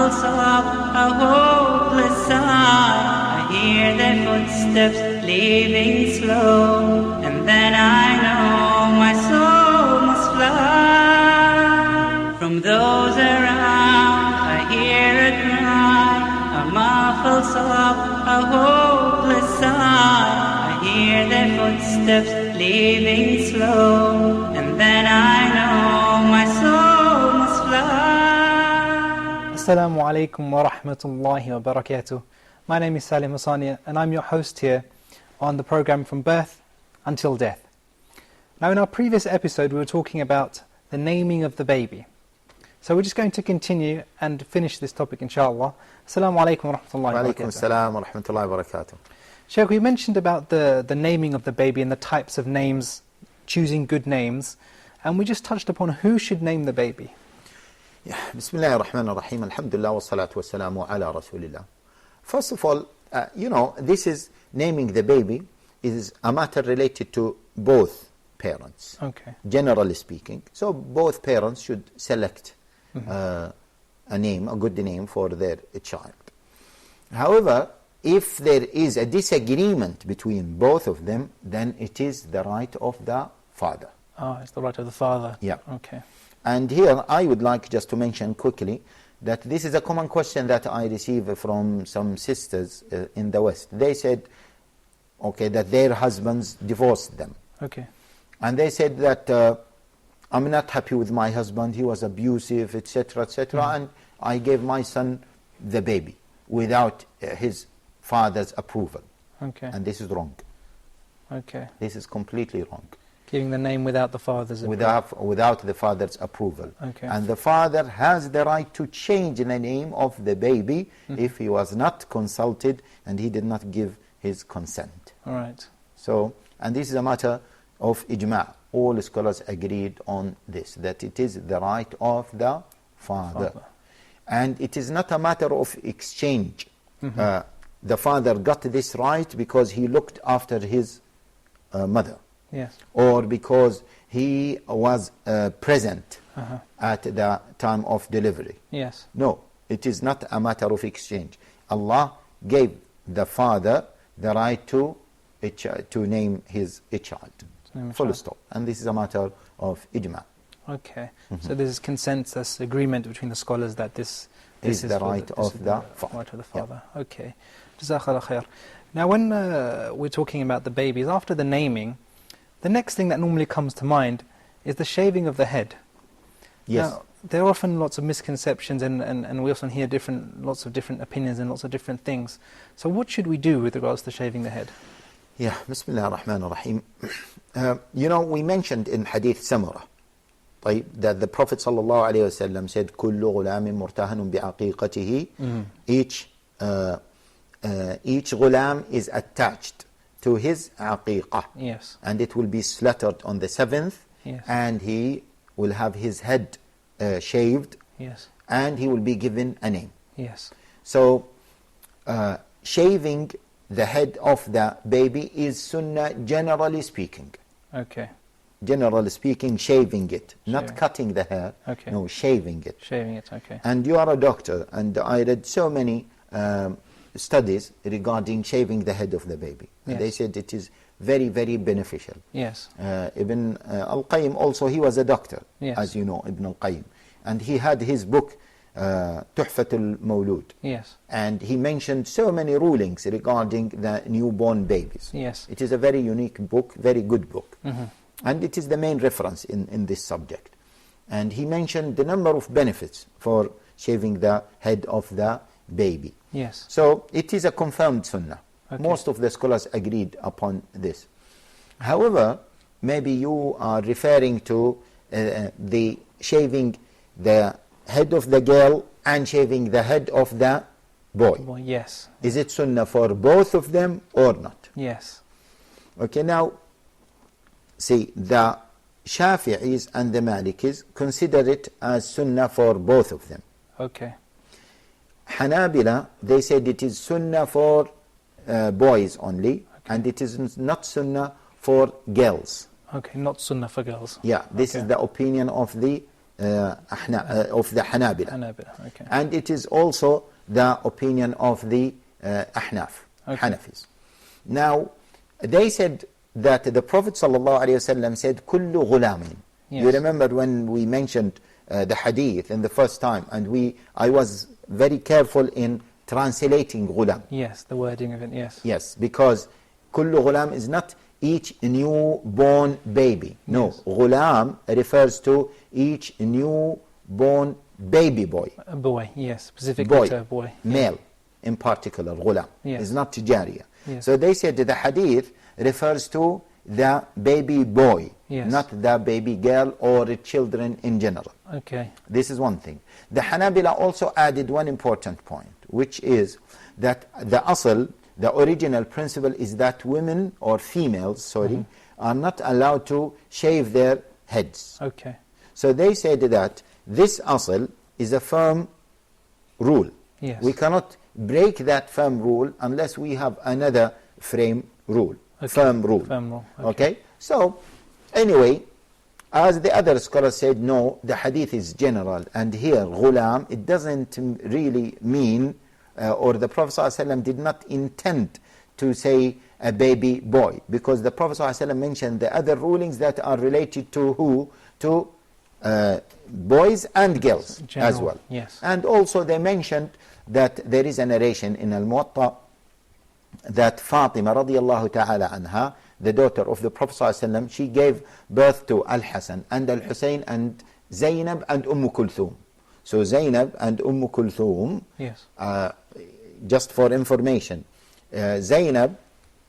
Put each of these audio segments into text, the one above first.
muffles up a hopeless sigh. I hear their footsteps leaving slow, and then I know my soul must fly. From those around I hear a cry, a muffled sob, a hopeless sigh. I hear their footsteps leaving slow, and then I know my soul must fly. Assalamu alaikum wa rahmatullahi wa barakatuh. My name is Salim Hassania, and I'm your host here on the program From Birth Until Death. Now, in our previous episode we were talking about the naming of the baby. So we're just going to continue and finish this topic, inshallah. Assalamu alaikum wa rahmatullahi wa barakatuh. Wa alaikum assalam wa rahmatullahi wa barakatuh. Shaykh, we mentioned about the naming of the baby and the types of names, choosing good names, and we just touched upon who should name the baby. Yeah. Bismillahir Rahmanir Rahim. Alhamdulillah wa salatu wa salamu ala Rasulillah. First of all, this is naming the baby is a matter related to both parents, Okay. generally speaking. So both parents should select a name, a good name for their child. However, if there is a disagreement between both of them, then it is the right of the father. Ah, it's the right of the father. Yeah. Okay. And here I would like just to mention quickly that this is a common question that I receive from some sisters in the West. They said, okay, that their husbands divorced them. Okay. And they said that I'm not happy with my husband, he was abusive, etc., etc., and I gave my son the baby without his father's approval. Okay. And this is wrong. Okay. This is completely wrong. Giving the name without the father's approval. Without the father's approval. Okay. And the father has the right to change the name of the baby if he was not consulted and he did not give his consent. All right. So, and this is a matter of ijma'. All scholars agreed on this, that it is the right of the father. And it is not a matter of exchange. The father got this right because he looked after his mother. Yes. Or because he was present at the time of delivery. Yes. No, it is not a matter of exchange. Allah gave the father the right to name his child. Full stop. And this is a matter of ijma'. Okay. So there is consensus, agreement between the scholars that this is the right of the father. Okay. Jazakallah khair. Now when we're talking about the babies, after the naming, the next thing that normally comes to mind is the shaving of the head. Yes. Now, there are often lots of misconceptions and we often hear lots of different opinions and lots of different things. So what should we do with regards to shaving the head? Yeah, Bismillah ar-Rahman ar-Rahim. We mentioned in Hadith Samurah that the Prophet ﷺ said, كُلُّ غُلَامٍ مُرْتَهَنٌ بِعَقِيقَتِهِ Each ghulam is attached to his aqiqah. Yes. And it will be slaughtered on the 7th. Yes. And he will have his head shaved. Yes. And he will be given a name. Yes. So, shaving the head of the baby is sunnah, generally speaking. Okay. Generally speaking, shaving it, not cutting the hair. Okay. No, shaving it. Shaving it, okay. And you are a doctor, and I read so many studies regarding shaving the head of the baby. And they said it is very, very beneficial. Yes. Ibn Al-Qayyim also, he was a doctor, as you know, Ibn Al-Qayyim. And he had his book, Tuhfatul Mawlud. Yes. And he mentioned so many rulings regarding the newborn babies. Yes. It is a very unique book, very good book. And it is the main reference in this subject. And he mentioned the number of benefits for shaving the head of the baby. Yes. So it is a confirmed sunnah. Okay. Most of the scholars agreed upon this. However, maybe you are referring to the shaving the head of the girl and shaving the head of the boy. Well, yes. Is it sunnah for both of them or not? Yes. Okay, now, see, the Shafi'is and the Malikis consider it as sunnah for both of them. Okay. Hanabila, they said it is sunnah for boys only, and it is not sunnah for girls. Okay, not sunnah for girls. Yeah, this is the opinion of the Hanabila. Hanabila, okay. And it is also the opinion of the Ahnaf, Hanafis. Now, they said that the Prophet ﷺ said, كُلُّ غُلَامٍ. Yes. You remember when we mentioned the hadith in the first time, and I was very careful in translating ghulam. Yes, the wording of it, yes. Yes, because كُلُّ غُلَام is not each newborn baby. No, Yes. ghulam refers to each newborn baby boy. A boy, yes, specifically to a boy. Male in particular, ghulam. Yes. Is not jariya. Yes. So they said the hadith refers to the baby boy, Yes. not the baby girl or the children in general. Okay. This is one thing. The Hanabila also added one important point, which is that the asl, the original principle is that women or females, are not allowed to shave their heads. Okay. So they said that this asl is a firm rule. Yes. We cannot break that firm rule unless we have another frame rule, Okay. firm rule. Firm rule, Okay. So anyway, as the other scholars said, no, the hadith is general, and here ghulam, it doesn't really mean, or the Prophet ﷺ did not intend to say a baby boy, because the Prophet ﷺ mentioned the other rulings that are related to who? To boys and girls General, as well. yes. And also they mentioned that there is a narration in Al-Muwatta that Fatima radiallahu ta'ala anha, the daughter of the Prophet ﷺ, she gave birth to Al-Hasan and Al-Husayn and Zainab and Kulthum. So Zainab and Kulthum, Yes. just for information, Zainab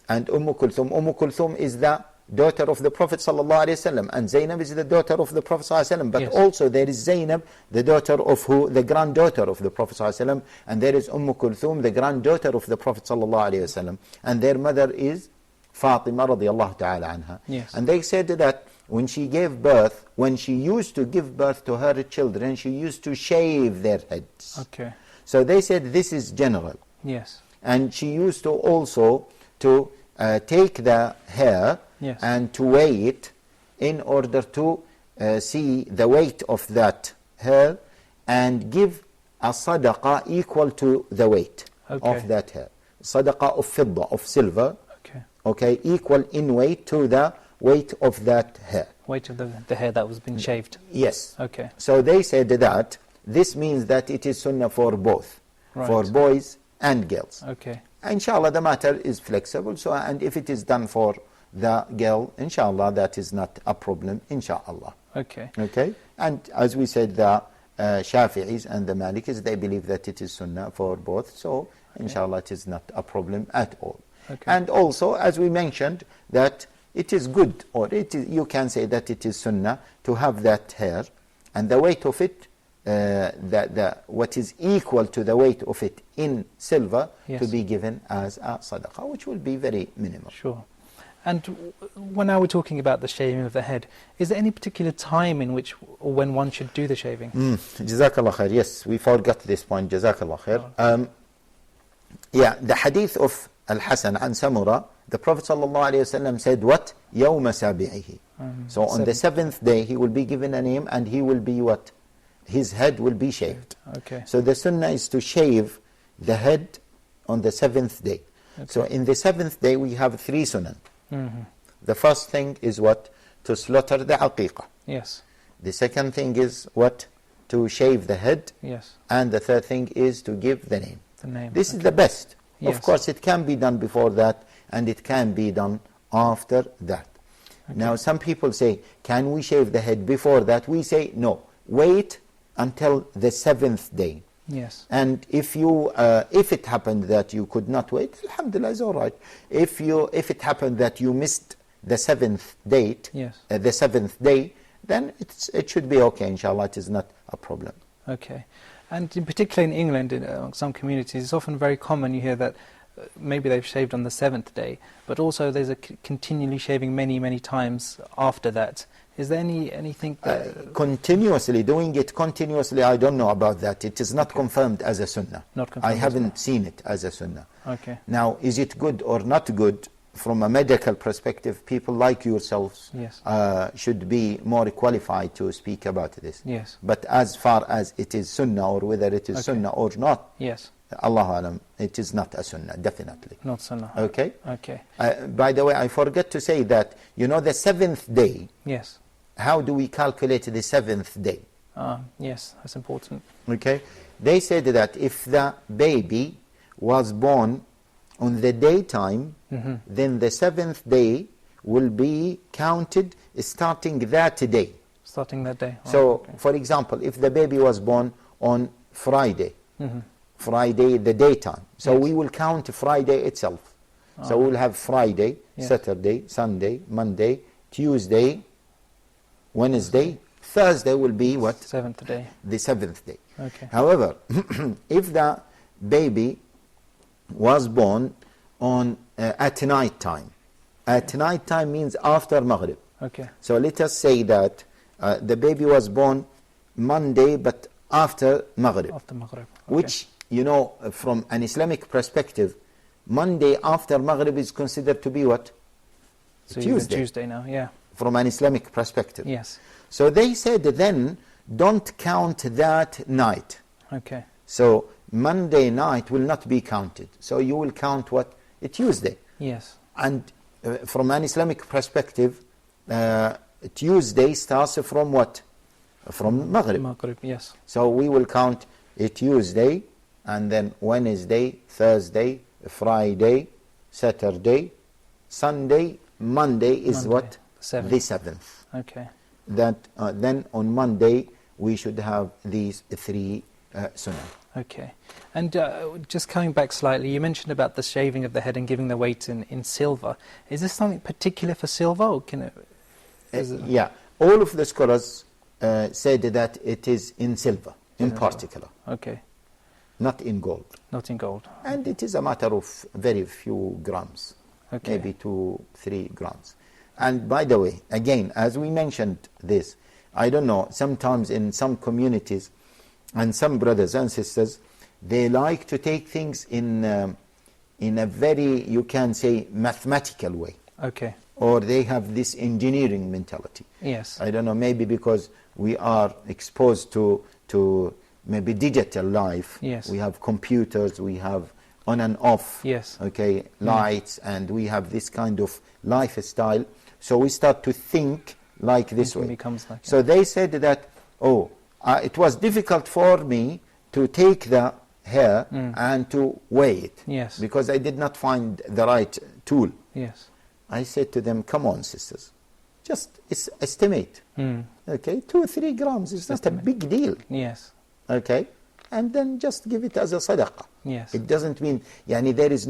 and Kulthum. Kulthum is the daughter of the Prophet ﷺ, and Zainab is the daughter of the Prophet ﷺ. But Yes. also there is Zainab, the daughter of who? The granddaughter of the Prophet ﷺ, and there is Kulthum, the granddaughter of the Prophet ﷺ, and their mother is Fatima radiallahu ta'ala anha. Yes. And they said that when she gave birth, when she used to give birth to her children, she used to shave their heads. Okay. So they said this is general. Yes. And she used to also to take the hair Yes. and to weigh it in order to see the weight of that hair and give a sadaqah equal to the weight of that hair. Sadaqah of fidda, of silver, okay, equal in weight to the weight of that hair. Weight of the hair that was being shaved. Yes. Okay. So they said that this means that it is sunnah for both, for boys and girls. Okay. Inshallah, the matter is flexible. So, and if it is done for the girl, inshallah, that is not a problem, inshallah. Okay. Okay. And as we said, the Shafi'is and the Malikis, they believe that it is sunnah for both. So, inshallah, it is not a problem at all. Okay. And also, as we mentioned, that it is good, or it is, you can say that it is sunnah to have that hair, and the weight of it, what is equal to the weight of it in silver, Yes. to be given as a sadaqah, which will be very minimal. Sure. And when now we're talking about the shaving of the head, is there any particular time in which or when one should do the shaving? Jazakallah khair. Yes, we forgot this point. Jazakallah khair. Yeah, the hadith of Al-Hasan and Samura, the Prophet ﷺ said, what? يَوْمَ سَابِعِهِ. So on the 7th day, he will be given a name, and he will be what? His head will be shaved. Okay. So the sunnah is to shave the head on the 7th day. So in the 7th day, we have 3 sunnah. The first thing is what? To slaughter the aqiqah. Yes. The second thing is what? To shave the head. Yes. And the third thing is to give the name. The name. This is the best. Yes. Of course, it can be done before that, and it can be done after that. Now, some people say, can we shave the head before that? We say, no. Wait until the 7th day. Yes. And if it happened that you could not wait, alhamdulillah, it's all right. If it happened that you missed the 7th date, Yes. The 7th day, then it should be okay, inshallah. It is not a problem. Okay. And in particular in England, in some communities, it's often very common you hear that maybe they've shaved on the 7th day, but also there's a continually shaving many, many times after that. Is there anything that... Continuously, doing it continuously, I don't know about that. It is not confirmed as a sunnah. Not confirmed I haven't seen it as a sunnah. Okay. Now, is it good or not good? from a medical perspective, people like yourselves Yes. should be more qualified to speak about this. Yes. But as far as it is sunnah, or whether it is Okay. sunnah or not, Yes. Allahu alam, it is not a sunnah, definitely. Not sunnah. Okay? Okay. By the way, I forget to say that, you know, the seventh day, Yes. how do we calculate the seventh day? Yes, that's important. Okay? They said that if the baby was born on the daytime, then the seventh day will be counted starting that day. Starting that day. So, okay. for example, if the baby was born on Friday, Friday the daytime, so Yes. we will count Friday itself. So we'll have Friday, Yes. Saturday, Sunday, Monday, Tuesday, Wednesday, Thursday will be what? Seventh day. The seventh day. Okay. However, if the baby was born on at night time, at night time means after Maghrib. Okay. So let us say that the baby was born Monday, but after Maghrib, After Maghrib. Okay. which, you know, from an Islamic perspective, Monday after Maghrib is considered to be what? So you're Tuesday, Tuesday now, yeah. from an Islamic perspective. Yes. So they said then, don't count that night. Okay. So Monday night will not be counted. So you will count what? A Tuesday. Yes. And from an Islamic perspective, Tuesday starts from what? From Maghrib. Maghrib, yes. So we will count a Tuesday, and then Wednesday, Thursday, Friday, Saturday, Sunday, Monday is Monday, what? seventh. The seventh. Okay. That then on Monday we should have these three sunnah. Okay. And just coming back slightly, you mentioned about the shaving of the head and giving the weight in silver. Is this something particular for silver, or can it... Yeah, all of the scholars said that it is in silver, in particular, Okay. not in gold. Not in gold. And it is a matter of very few grams, Okay. maybe 2-3 grams. And by the way, again, as we mentioned this, I don't know, sometimes in some communities and some brothers and sisters, they like to take things in a very, you can say, mathematical way. Okay. Or they have this engineering mentality. Yes. I don't know, maybe because we are exposed to maybe digital life. Yes. We have computers, we have on and off, Yes. okay, lights, and we have this kind of lifestyle. So we start to think like this Thinking way. becomes like So they said that, it was difficult for me to take the hair and to weigh it. Yes. Because I did not find the right tool. Yes. I said to them, come on, sisters, just estimate. Okay, 2-3 grams is not a Estimate. big deal. Yes. Okay, and then just give it as a sadaqah. Yes. It doesn't mean, there is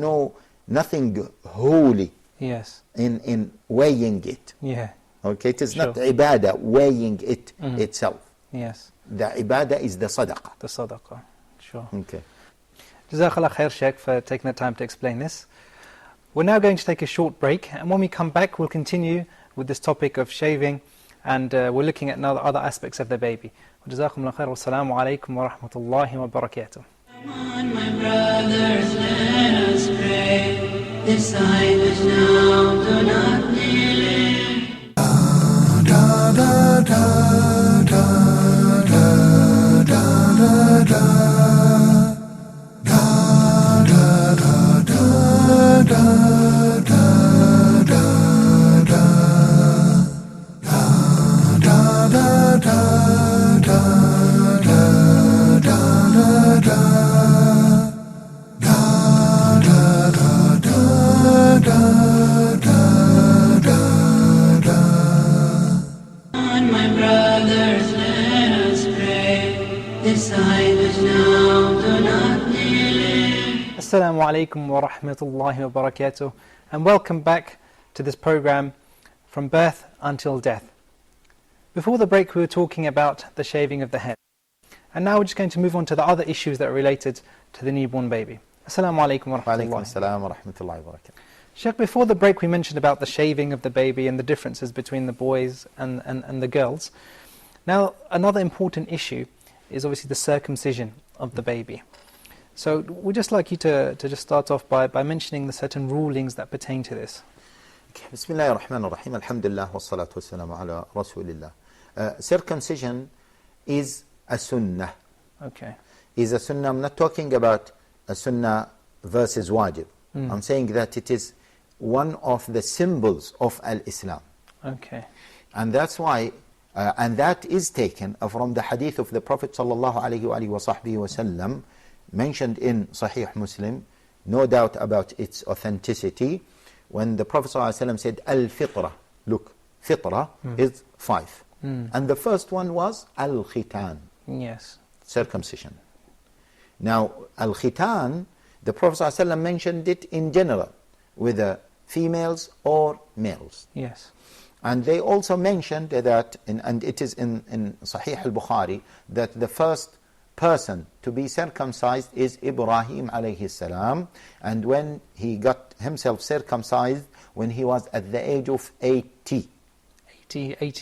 nothing holy Yes. in weighing it. Yeah. Okay, it is not Sure. ibadah, weighing it itself. Yes. The ibadah is the sadaqah. The sadaqah. Sure. Okay. Jazakallah khair, Sheikh, for taking the time to explain this. We're now going to take a short break, and when we come back, we'll continue with this topic of shaving, and we're looking at other aspects of the baby. Jazakumullah khair, wassalamu alaikum wa rahmatullahi wa barakatuh. Come on, my brothers, let us pray. This time is now, do not delay. On, my brothers, let us pray. This time is now, do not delay. Assalamu alaikum wa rahmatullahi wa barakatuh, and welcome back to this program, From Birth Until Death. Before the break we were talking about the shaving of the head, and now we're just going to move on to the other issues that are related to the newborn baby. Assalamu alaikum wa Wa alaikum rahmatullahi. assalam wa rahmatullahi wa barakatuh. Sheikh, before the break we mentioned about the shaving of the baby and the differences between the boys and the girls. Now another important issue is obviously the circumcision of the baby. So we'd just like you to just start off by mentioning the certain rulings that pertain to this. بسم الله الرحمن الرحيم الحمد لله والصلاة والسلام على رسول الله. Circumcision is a sunnah. Okay. Is a sunnah. I'm not talking about a sunnah versus wajib. I'm saying that it is one of the symbols of al-Islam. Okay. And that's why, and that is taken from the hadith of the Prophet sallallahu alaihi wasallam, mentioned in Sahih Muslim, no doubt about its authenticity, when the Prophet sallallahu alaihi wasallam said, al-fitra, look, fitra is 5. And the first one was al-khitan. Yes. Circumcision. Now, al-khitan, the Prophet sallallahu alaihi wasallam mentioned it in general, whether females or males. Yes. And they also mentioned that, and it is in Sahih al-Bukhari, that the first person to be circumcised is Ibrahim alayhi salam, and when he got himself circumcised when he was at the age of 80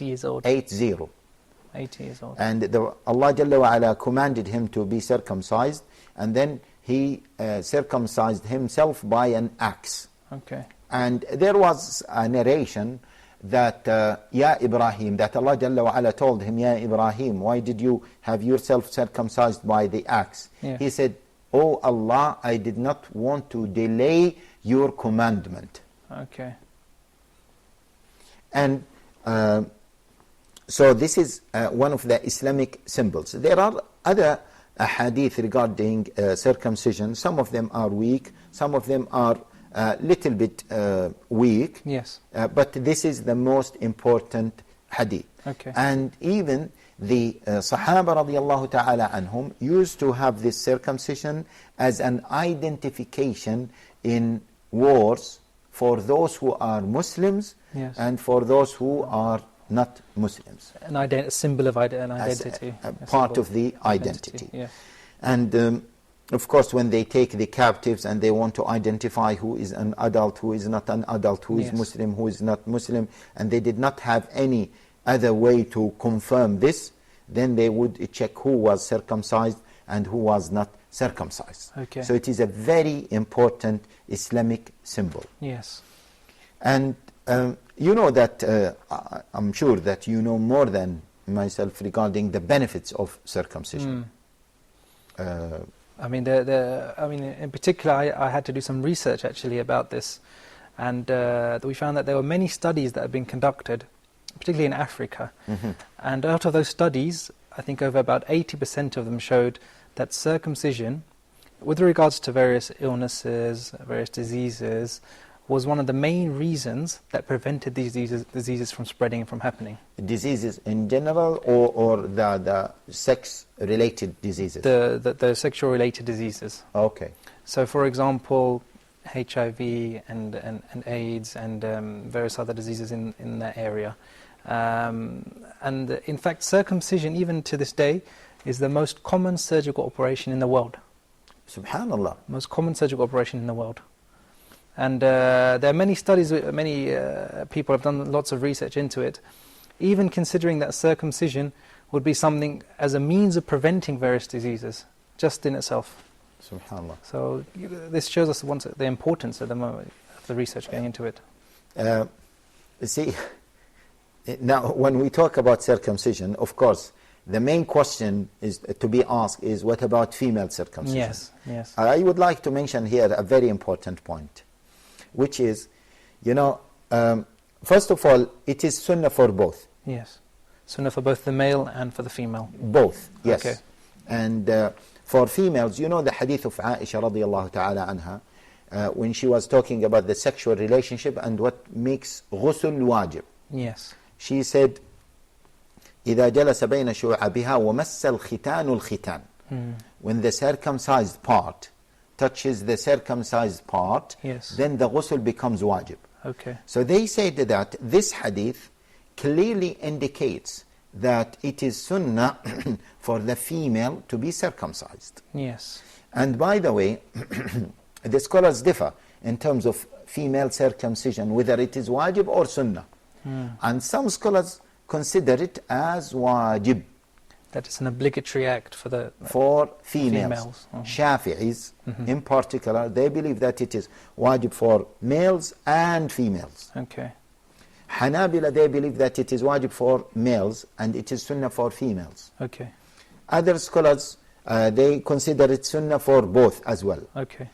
years old. 80 years old. And Allah Jalla wa Ala commanded him to be circumcised, and then he circumcised himself by an axe. Okay. And there was a narration that Ya Ibrahim, that Allah Jalla wa Ala told him, Ya Ibrahim, why did you have yourself circumcised by the axe? Yeah. He said, Oh Allah, I did not want to delay your commandment. Okay. And so this is one of the Islamic symbols. There are other hadith regarding circumcision. Some of them are weak, some of them are little bit weak. Yes. But this is the most important hadith. Okay. And even the Sahaba radiallahu ta'ala anhum used to have this circumcision as an identification in wars for those who are Muslims. Yes. And for those who are not Muslims. A symbol of an identity. As a part of the identity. Yeah. And of course, when they take the captives and they want to identify who is an adult, who is not an adult, who is Muslim, who is not Muslim, and they did not have any other way to confirm this, then they would check who was circumcised and who was not circumcised. Okay. So it is a very important Islamic symbol. Yes. And you know that, I'm sure that you know more than myself regarding the benefits of circumcision. I mean, in particular, I had to do some research actually about this, and we found that there were many studies that had been conducted, particularly in Africa. And out of those studies, I think over about 80% of them showed that circumcision, with regards to various illnesses, various diseases, was one of the main reasons that prevented these diseases from spreading and from happening. Diseases in general, or the sex-related diseases? The sexual-related diseases. Okay. So, for example, HIV and AIDS and various other diseases in that area. And in fact, circumcision, even to this day, is the most common surgical operation in the world. Subhanallah. Most common surgical operation in the world. And there are many studies, many people have done lots of research into it, even considering that circumcision would be something as a means of preventing various diseases, just in itself. Subhanallah. So this shows us the importance of the research going into it. See, now when we talk about circumcision, of course, the main question is to be asked is, what about female circumcision? Yes, yes. I would like to mention here a very important point, which is, first of all, it is sunnah for both. Yes. Sunnah for both the male and for the female. Both, yes. Okay. And for females, you know the hadith of Aisha radiallahu ta'ala anha, when she was talking about the sexual relationship and what makes ghusl wajib. Yes. She said, إِذَا جَلَسَ بَيْنَ شُعَبِهَا وَمَسَّ الْخِتَانُ الْخِتَانُ. When the circumcised part touches the circumcised part, yes, then the ghusl becomes wajib. Okay. So they said that this hadith clearly indicates that it is sunnah for the female to be circumcised. Yes. And by the way, the scholars differ in terms of female circumcision, whether it is wajib or sunnah. And some scholars consider it as wajib. That it's an obligatory act for the for females. females. Oh. Shafi'is, in particular, they believe that it is wajib for males and females. Okay. Hanabila, they believe that it is wajib for males and it is sunnah for females. Okay. Other scholars, they consider it sunnah for both as well. Okay.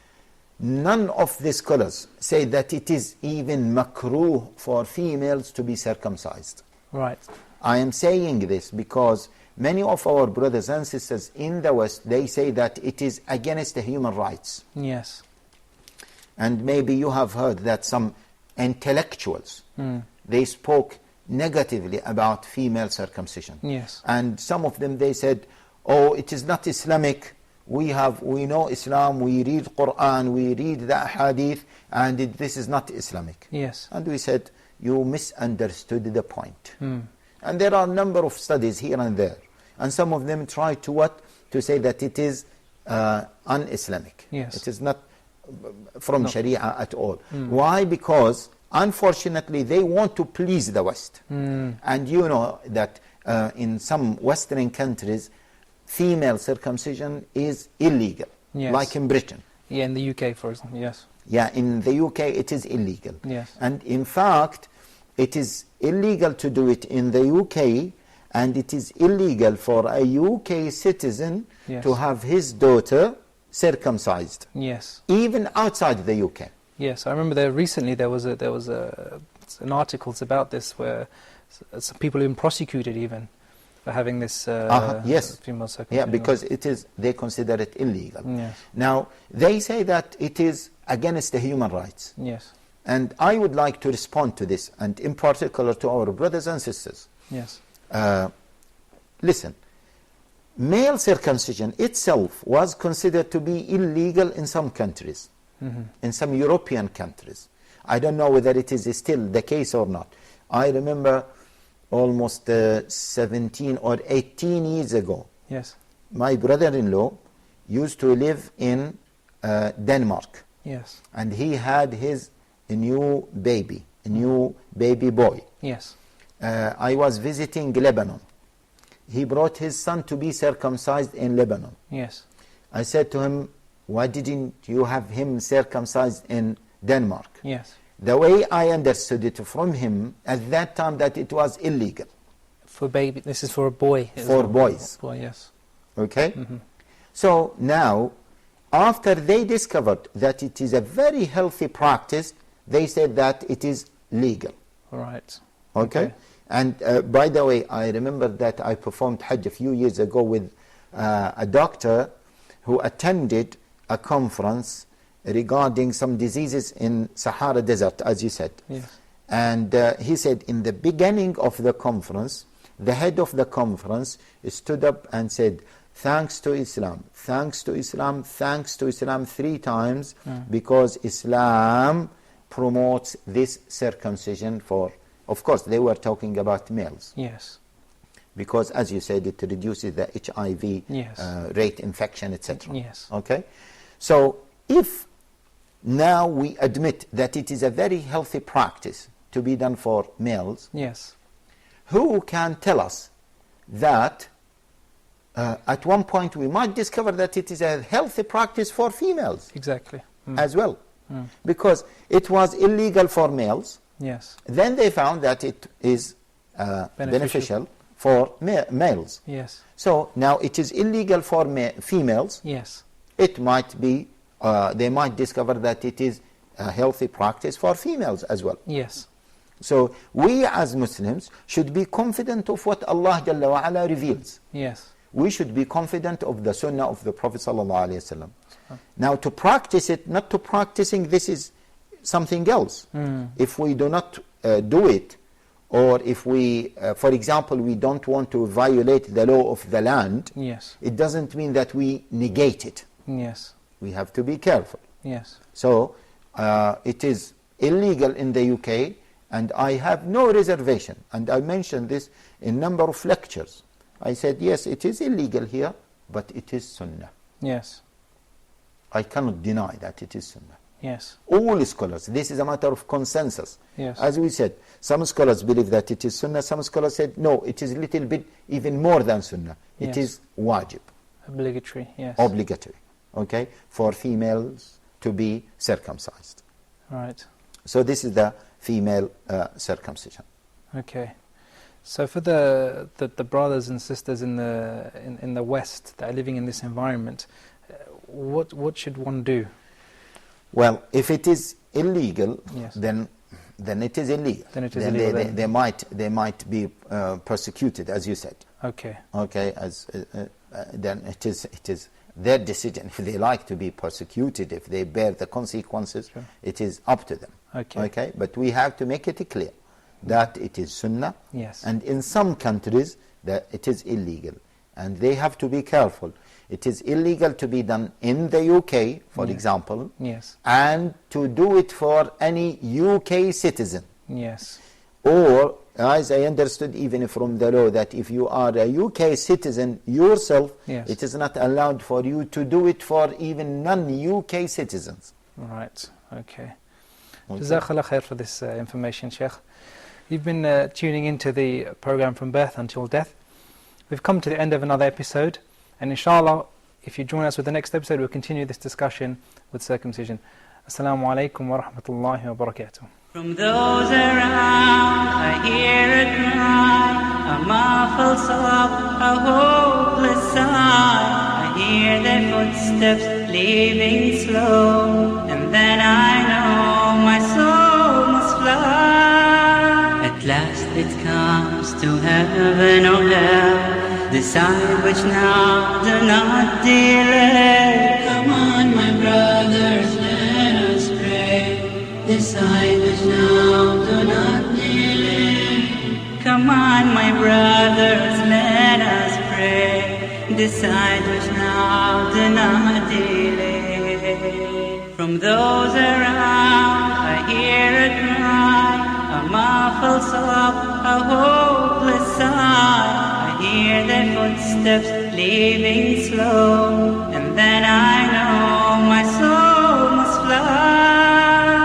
None of the scholars say that it is even makruh for females to be circumcised. Right. I am saying this because many of our brothers and sisters in the West, they say that it is against the human rights. Yes. And maybe you have heard that some intellectuals, they spoke negatively about female circumcision. Yes. And some of them, they said, oh, it is not Islamic. We know Islam, we read Quran, we read the Hadith, and this is not Islamic. Yes. And we said, you misunderstood the point. And there are a number of studies here and there. And some of them try to what? To say that it is un-Islamic. Yes. It is not from Sharia at all. Why? Because unfortunately they want to please the West. And you know that in some Western countries, female circumcision is illegal. Yes. Like in Britain. Yeah, in the UK, for example, yes. Yeah, in the UK it is illegal. Yes. And in fact, it is illegal to do it in the UK, and it is illegal for a UK citizen Yes. to have his daughter circumcised, Yes. even outside the UK. Yes, I remember recently there was an article about this where some people have been prosecuted even for having this Yes. female Yeah, circumcision. because they consider it illegal. Yes. Now, they say that it is against the human rights. Yes. And I would like to respond to this, and in particular to our brothers and sisters. Yes. Listen, male circumcision itself was considered to be illegal in some countries, in some European countries. I don't know whether it is still the case or not. I remember almost 17 or 18 years ago, Yes. my brother-in-law used to live in Denmark. Yes. And he had his new baby boy. Yes. I was visiting Lebanon. He brought his son to be circumcised in Lebanon. Yes. I said to him, why didn't you have him circumcised in Denmark? Yes. The way I understood it from him at that time, that it was illegal. For baby, this is for a boy. For boys. Boy, yes. Okay? So now, after they discovered that it is a very healthy practice, they said that it is legal. All right. Okay? And by the way, I remember that I performed Hajj a few years ago with a doctor who attended a conference regarding some diseases in Sahara Desert, as you said. Yes. And he said in the beginning of the conference, the head of the conference stood up and said, thanks to Islam, thanks to Islam, thanks to Islam 3 times, because Islam promotes this circumcision for, of course, they were talking about males. Yes. Because, as you said, it reduces the HIV Yes. rate, infection, etc. Yes. Okay? So, if now we admit that it is a very healthy practice to be done for males, Yes. who can tell us that at one point we might discover that it is a healthy practice for females Exactly. as well? Because it was illegal for males, Yes. then they found that it is beneficial for males. Yes. So now it is illegal for females. Yes. It might be, they might discover that it is a healthy practice for females as well. Yes. So we as Muslims should be confident of what Allah Jalla wa Ala reveals. Yes. We should be confident of the sunnah of the Prophet Sallallahu Alaihi Wasallam. Now to practice it, not to practicing, this is something else. If we do not do it, or if we, for example, we don't want to violate the law of the land, Yes. it doesn't mean that we negate it. Yes. We have to be careful. Yes. So it is illegal in the UK, and I have no reservation. And I mentioned this in a number of lectures. I said, yes, it is illegal here, but it is sunnah. Yes. I cannot deny that it is sunnah. Yes. All scholars. This is a matter of consensus. Yes. As we said, some scholars believe that it is sunnah, some scholars said no, it is a little bit even more than sunnah. It Yes. is wajib, Obligatory, yes. obligatory, okay, for females to be circumcised. Right. So this is the female circumcision. Okay. So for the brothers and sisters in the West that are living in this environment, what should one do? Well, if it is illegal, Yes. then it is illegal. Then it is illegal, then. They might be persecuted, as you said. Okay. Okay, then it is their decision. If they like to be persecuted, if they bear the consequences, Sure. it is up to them. Okay. Okay, but we have to make it clear that it is sunnah, Yes. and in some countries that it is illegal, and they have to be careful. It is illegal to be done in the UK, for example, Yes. and to do it for any UK citizen. Yes. Or, as I understood even from the law, that if you are a UK citizen yourself, Yes. it is not allowed for you to do it for even non-UK citizens. Right. Okay. Okay. Jazakallah khair for this information, Sheikh. You've been tuning into the program From Birth Until Death. We've come to the end of another episode, and inshallah, if you join us with the next episode, we'll continue this discussion with circumcision. Assalamu alaikum wa rahmatullahi wa barakatuh. From those around, I hear a cry, a muffled sob, a hopeless sigh. I hear their footsteps leaving slow, and then I know my soul must fly. At last it comes to heaven or hell. Decide which now, do not delay. Come on, my brothers, let us pray. Decide which now, do not delay. Come on, my brothers, let us pray. Decide which now, do not delay. From those around, I hear a cry, a muffled sob, a hopeless sigh. I hear their footsteps leaving slow,